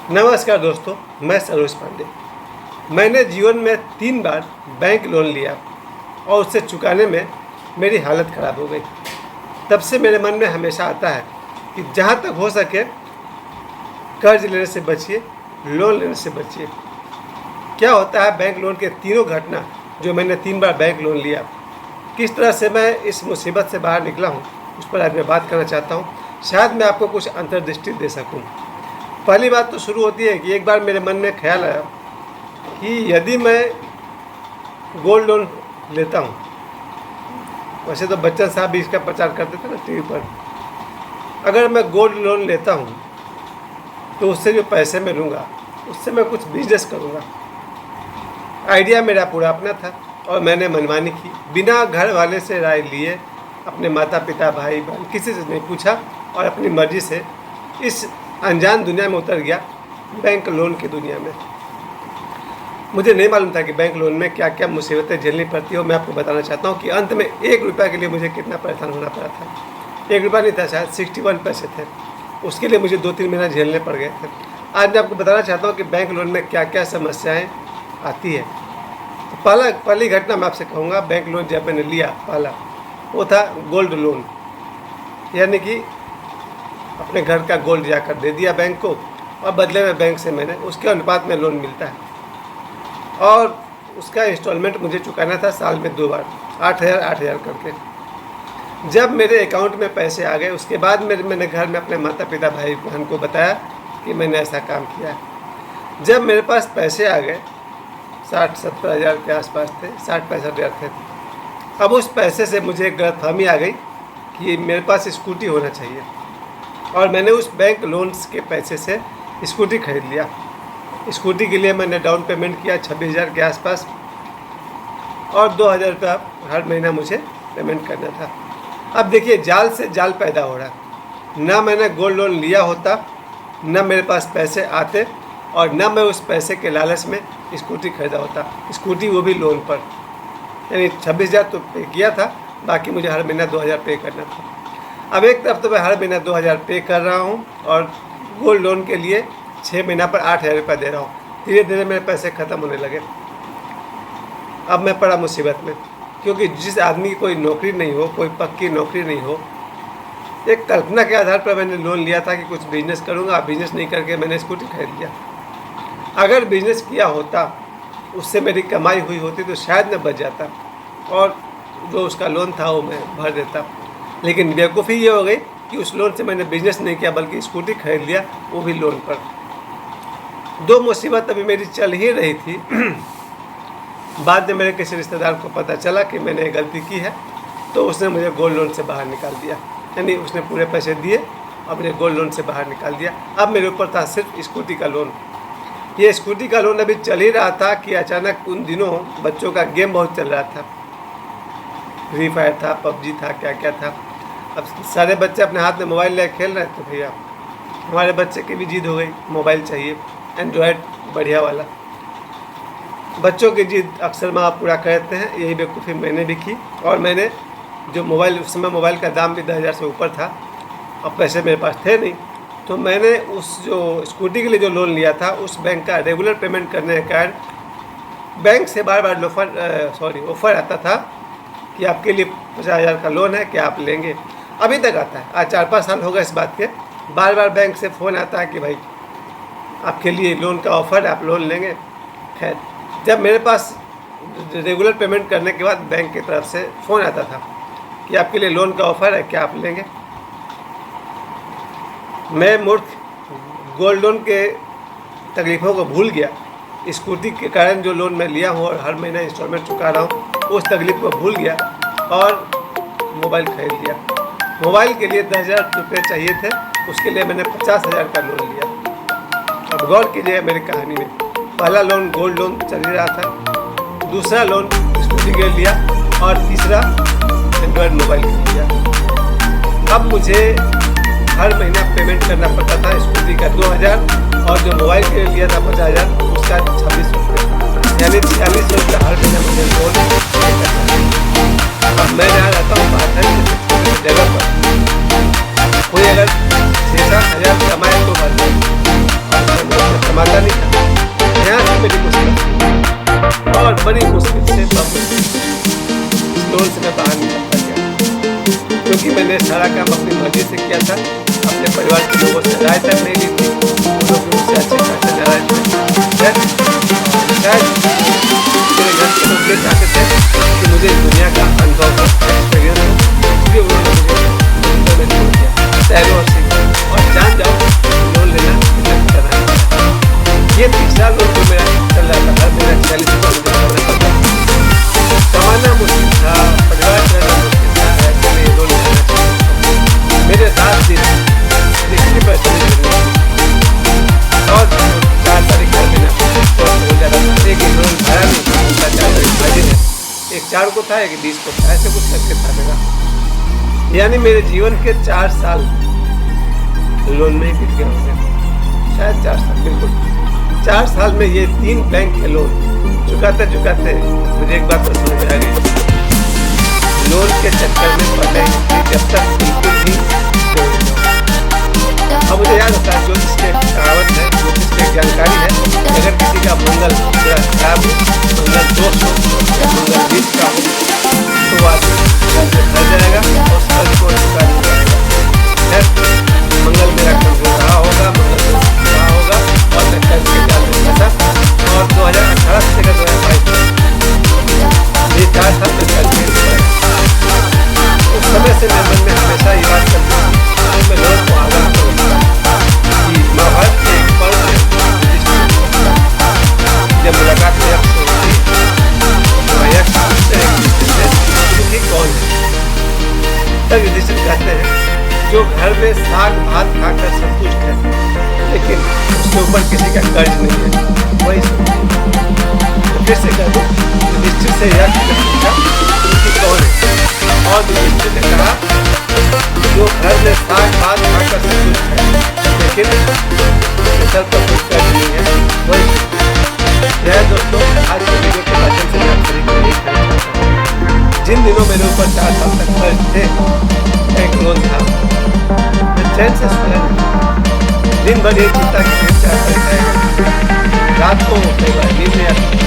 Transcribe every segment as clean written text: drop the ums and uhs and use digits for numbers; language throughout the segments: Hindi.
नमस्कार दोस्तों, मैं सरोज पांडे। मैंने जीवन में 3 बार बैंक लोन लिया और उससे चुकाने में मेरी हालत ख़राब हो गई। तब से मेरे मन में हमेशा आता है कि जहाँ तक हो सके कर्ज लेने से बचिए, लोन लेने से बचिए। क्या होता है बैंक लोन के तीनों घटना जो मैंने 3 बार बैंक लोन लिया, किस तरह से मैं इस मुसीबत से बाहर निकला हूँ, उस पर आज मैं बात करना चाहता हूँ। शायद मैं आपको कुछ अंतर्दृष्टि दे सकूँ। पहली बात तो शुरू होती है कि एक बार मेरे मन में ख्याल आया कि यदि मैं गोल्ड लोन लेता हूँ, वैसे तो बच्चन साहब भी इसका प्रचार करते थे ना टीवी पर, अगर मैं गोल्ड लोन लेता हूँ तो उससे जो पैसे मैं लूँगा उससे मैं कुछ बिजनेस करूँगा। आइडिया मेरा पूरा अपना था और मैंने मनमानी की, बिना घर वाले से राय लिए, अपने माता पिता भाई बहन किसी से नहीं पूछा और अपनी मर्जी से इस अनजान दुनिया में उतर गया, बैंक लोन की दुनिया में। मुझे नहीं मालूम था कि बैंक लोन में क्या क्या मुसीबतें झेलनी पड़ती है। और मैं आपको बताना चाहता हूँ कि अंत में 1 रुपया के लिए मुझे कितना परेशान होना पड़ा था। 1 रुपया नहीं था, शायद 61 पैसे थे। उसके लिए मुझे 2-3 महीना झेलने पड़ गए थे। आज मैं आपको बताना चाहता हूँ कि बैंक लोन में क्या क्या समस्याएँ आती है। तो पहली घटना मैं आपसे कहूँगा, बैंक लोन जब मैंने लिया पहला, वो था गोल्ड लोन। यानी कि अपने घर का गोल्ड जाकर दे दिया बैंक को और बदले में बैंक से मैंने उसके अनुपात में लोन मिलता है और उसका इंस्टॉलमेंट मुझे चुकाना था साल में 2 बार, 8,000 करके। जब मेरे अकाउंट में पैसे आ गए उसके बाद मैंने घर में अपने माता पिता भाई बहन को बताया कि मैंने ऐसा काम किया है। जब मेरे पास पैसे आ गए 60-70 हज़ार के आसपास थे, 60-65 हज़ार थे। अब उस पैसे से मुझे एक गलतफहमी आ गई कि मेरे पास स्कूटी होना चाहिए और मैंने उस बैंक लोन्स के पैसे से स्कूटी खरीद लिया। स्कूटी के लिए मैंने डाउन पेमेंट किया 26,000 के आसपास और 2,000 रुपया हर महीना मुझे पेमेंट करना था। अब देखिए, जाल से जाल पैदा हो रहा। ना मैंने गोल्ड लोन लिया होता, ना मेरे पास पैसे आते और ना मैं उस पैसे के लालच में स्कूटी खरीदा होता। स्कूटी वो भी लोन पर, यानी 26,000 तो पे किया था, बाकी मुझे हर महीना 2,000 पे करना था। अब एक तरफ तो मैं हर महीना 2,000 पे कर रहा हूँ और गोल्ड लोन के लिए 6 महीना पर 8,000 रुपये दे रहा हूँ। धीरे धीरे मेरे पैसे ख़त्म होने लगे। अब मैं पड़ा मुसीबत में, क्योंकि जिस आदमी की कोई नौकरी नहीं हो, कोई पक्की नौकरी नहीं हो, एक कल्पना के आधार पर मैंने लोन लिया था कि कुछ बिजनेस करूँगा। बिजनेस नहीं करके मैंने स्कूटी खरीद लिया। अगर बिजनेस किया होता, उससे मेरी कमाई हुई होती तो शायद मैं बच जाता और जो उसका लोन था वो मैं भर देता। लेकिन बेवकूफ़ी ये हो गई कि उस लोन से मैंने बिजनेस नहीं किया बल्कि स्कूटी खरीद लिया, वो भी लोन पर। 2 मुसीबत अभी मेरी चल ही रही थी। बाद में मेरे किसी रिश्तेदार को पता चला कि मैंने गलती की है, तो उसने मुझे गोल्ड लोन से बाहर निकाल दिया। यानी उसने पूरे पैसे दिए और मुझे गोल्ड लोन से बाहर निकाल दिया। अब मेरे ऊपर था सिर्फ स्कूटी का लोन। ये स्कूटी का लोन अभी चल ही रहा था कि अचानक उन दिनों बच्चों का गेम बहुत चल रहा था। फ्री फायर था, पबजी था, क्या क्या था। अब सारे बच्चे अपने हाथ में मोबाइल लेकर खेल रहे थे। भैया, हमारे बच्चे की भी जिद हो गई, मोबाइल चाहिए, एंड्रॉयड बढ़िया वाला। बच्चों की जिद अक्सर माँ पूरा करते हैं, यही बेवकूफ़ी मैंने भी की। और मैंने जो मोबाइल, उस समय मोबाइल का दाम भी 10,000 से ऊपर था और पैसे मेरे पास थे नहीं, तो मैंने उस जो स्कूटी के लिए जो लोन लिया था उस बैंक का रेगुलर पेमेंट करने के कारण बैंक से बार बार ऑफ़र आता था कि आपके लिए 50,000 का लोन है, क्या आप लेंगे। अभी तक आता है, आज 4-5 साल हो गए इस बात के। बार बार बैंक से फ़ोन आता है कि भाई आपके लिए लोन का ऑफ़र है, आप लोन लेंगे। खैर, जब मेरे पास रेगुलर पेमेंट करने के बाद बैंक की तरफ से फ़ोन आता था कि आपके लिए लोन का ऑफ़र है, क्या आप लेंगे। मैं मूर्ख गोल्ड लोन के तकलीफ़ों को भूल गया। स्कूटी के कारण जो लोन मैं लिया हूँ और हर महीना इंस्टॉलमेंट चुका रहा हूँ, उस तकलीफ़ को भूल गया और मोबाइल खरीद लिया। मोबाइल के लिए 10,000 रुपये चाहिए थे, उसके लिए मैंने 50,000 का लोन लिया। अब गौर कीजिए मेरी कहानी में, पहला लोन गोल्ड लोन चल ही रहा था, दूसरा लोन स्कूटी के लिया और तीसरा एंड्रॉयड मोबाइल के लिया। अब मुझे हर महीना पेमेंट करना पड़ता था स्कूटी का 2,000 और जो मोबाइल के लिए लिया था 50,000, उसका 26 रुपये, यानी 46 रुपये हर महीना मुझे लोन पे करना है। अब मैं जहाँ रहता हूँ बाहर जगह पर, कोई अगर 6-7 हज़ार कमाए तो भर काम अपनी मर्जी से किया था, अपने परिवार के लोगों से राय तक नहीं ली थी, वो लोग भी मुझसे अच्छे खासे नाराज थे। शायद मेरे घर के लोग ये चाहते थे कि मुझे दुनिया का अनुभव एक्सपीरियंस हो, इसलिए उन्होंने मुझे में छोड़ दिया। तैरो और सीखो और जान जाओ लोन लेना कितना खतरनाक है। ये तीसरा लोन जो मेरा चल रहा था, मेरा 40 का मुझे करना पड़ा। कमाना मुश्किल था, परिवार चलाना मुश्किल था, ऐसे में लोन लेना चाहिए। मेरे 7 दिन किसी पैसे नहीं देने और 4 तारीख कर देना हो जाता था। एक लोन भरा नहीं, उनका 4 तारीख हाजिर है, एक 4 को था, एक 20 को था, ऐसे कुछ करके था मेरा। यानी मेरे जीवन के 4 साल लोन में ही बीत गए होंगे, शायद 4 साल, बिल्कुल 4 साल में ये 3 बैंक के लोन चुकाते चुकाते मुझे एक बात तो समझ आ गई, लोन के चक्कर में पड़े जब तक बिल्कुल भी अब मुझे याद होता है ज्योतिष की कहावत है, ज्योतिष की एक जानकारी है, अगर किसी का मंगल खराब हो, मंगल दोष हो, मंगल बीच का हो, तो आदमी फंस जाएगा और उस कर्ज को चुका जाएगा। मंगल मेरा कमजोर रहा होगा, मंगल दोष रहा होगा और मैं कर्ज के जाल में फंसा और 2018 से लेकर 2022 ये 4 साल में कर्ज में उस समय से मैं मन में हमेशा ये बात करता हूँ मैं लोगों को आगाह करूँगा कि महाभारत के एक पर्व जब मुलाकात में यक्ष होती तो यक्ष पूछते हैं युधिष्ठिर कौन है। तब युधिष्ठिर कहते हैं जो घर में साग भात खाकर संतुष्ट है लेकिन उसके ऊपर किसी का कर्ज नहीं है, वही तो फिर से कह दो युधिष्ठिर से यक्ष ने पूछा उनकी कौन है और युधिष्ठिर ने कहा जो घर में साग भात खाकर संतुष्ट है लेकिन सर पर कुछ कर्ज नहीं है, वही। यह दोस्तों आज के वीडियो के माध्यम से मैं आपसे नहीं करना चाहता हूँ। जिन दिनों मेरे ऊपर 4 साल तक कर्ज थे, बैंक लोन था, मैं चैन से सोया दिन भर ये चिंता की फिर 4 तारीख आएगा, रात को कई बार नींद नहीं आती।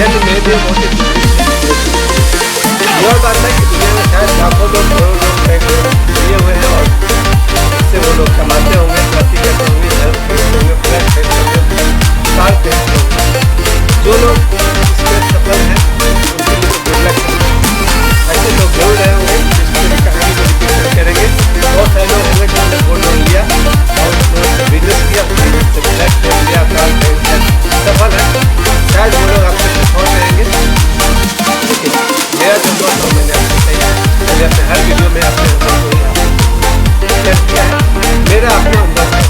यानी मेरे लिए बहुत ही और बात है कि दुनिया में शायद लाखों लोग करोड़ों लोग बैंक लोन लिए हुए हैं और इससे वो लोग कमाते होंगे, प्रति करते होंगे, घर खरीदते होंगे, फ्लैट खरीदते होंगे, कार खरीदते होंगे। जो लोग इसमें सफल हैं उनके लिए तो गुड लक है। ऐसे लोग जरूर रहे होंगे जिसकी कहानी को रिपीट करेंगे। बहुत सारे लोग होंगे जिन्होंने गोल्ड लोन लिया और बिजनेस किया, फ्लैट खरीद लिया, कार खरीद लिया, सफल है। शायद वो लोग आपसे कुछ और रहेंगे, लेकिन मेरा जो दोस्त हो मैंने आपसे अपने हर वीडियो में अपने अनुभव को शेयर किया है। मेरा अपना अनुभव है,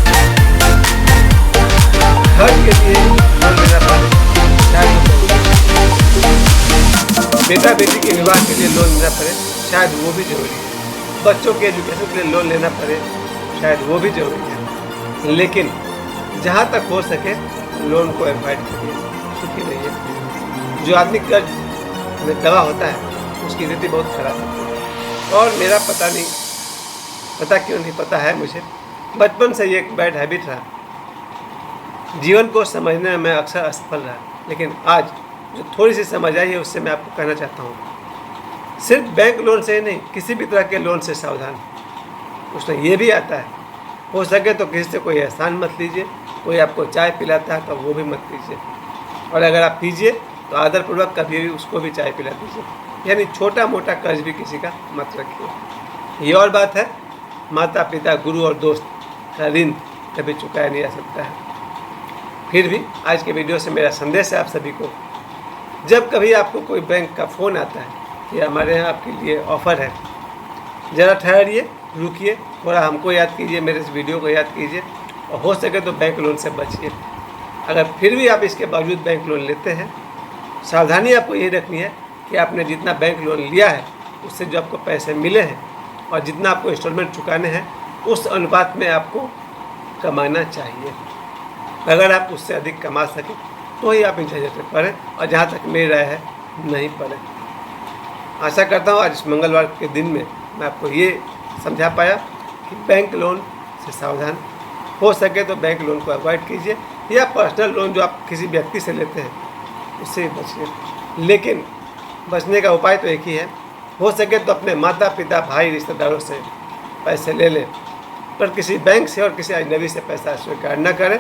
घर के लिए लोन लेना पड़े, शायद बेटा बेटी के विवाह के लिए लोन लेना पड़े, शायद वो भी जरूरी है। बच्चों के एजुकेशन के लिए लोन लेना पड़े, शायद वो भी जरूरी है। लेकिन जहाँ तक हो सके लोन को अवॉइड करिए, क्योंकि नहीं है जो आदमी कर्ज में दवा होता है उसकी स्थिति बहुत खराब होती है। और मेरा पता क्यों नहीं पता है, मुझे बचपन से ये एक बैड हैबिट रहा, जीवन को समझने में मैं अक्सर असफल रहा। लेकिन आज जो थोड़ी सी समझ आई है उससे मैं आपको कहना चाहता हूँ, सिर्फ बैंक लोन से ही नहीं, किसी भी तरह के लोन से सावधान। उसमें ये भी आता है, हो सके तो किसी से कोई एहसान मत लीजिए, कोई आपको चाय पिलाता है तो वो भी मत पीजिए, और अगर आप पीजिए तो आदरपूर्वक कभी भी उसको भी चाय पिला दीजिए। यानी छोटा मोटा कर्ज भी किसी का मत रखिए। ये और बात है, माता पिता गुरु और दोस्त का ऋण कभी चुकाया नहीं जा सकता है। फिर भी आज के वीडियो से मेरा संदेश है आप सभी को, जब कभी आपको कोई बैंक का फ़ोन आता है कि हमारे यहाँ आपके लिए ऑफ़र है, ज़रा ठहरिए, रुकिए, थोड़ा हमको याद कीजिए, मेरे इस वीडियो को याद कीजिए और हो सके तो बैंक लोन से बचिए। अगर फिर भी आप इसके बावजूद बैंक लोन लेते हैं, सावधानी आपको यही रखनी है कि आपने जितना बैंक लोन लिया है उससे जो आपको पैसे मिले हैं और जितना आपको इंस्टॉलमेंट चुकाने हैं उस अनुपात में आपको कमाना चाहिए। अगर आप उससे अधिक कमा सकें तो ही आप इन झंझट में पड़ें, और जहाँ तक मेरी राय है नहीं पड़ें। आशा करता हूँ आज इस मंगलवार के दिन में मैं आपको ये समझा पाया कि बैंक लोन से सावधान, हो सके तो बैंक लोन को अवॉइड कीजिए, या पर्सनल लोन जो आप किसी व्यक्ति से लेते हैं उससे बचिए। लेकिन बचने का उपाय तो एक ही है, हो सके तो अपने माता पिता भाई रिश्तेदारों से पैसे ले लें, पर किसी बैंक से और किसी अजनबी से पैसा स्वीकार न करें,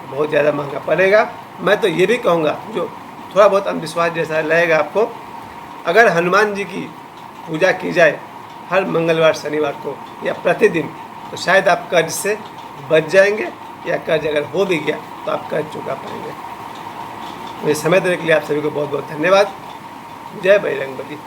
बहुत ज़्यादा महंगा पड़ेगा। मैं तो ये भी कहूँगा, जो थोड़ा बहुत अंधविश्वास जैसा लगेगा आपको, अगर हनुमान जी की पूजा की जाए हर मंगलवार शनिवार को या प्रतिदिन, तो शायद आप कर्ज से बच जाएंगे, या कर्ज अगर हो भी गया तो आप कर्ज चुका पाएंगे। मुझे समय देने के लिए आप सभी को बहुत बहुत धन्यवाद। जय बजरंगबली।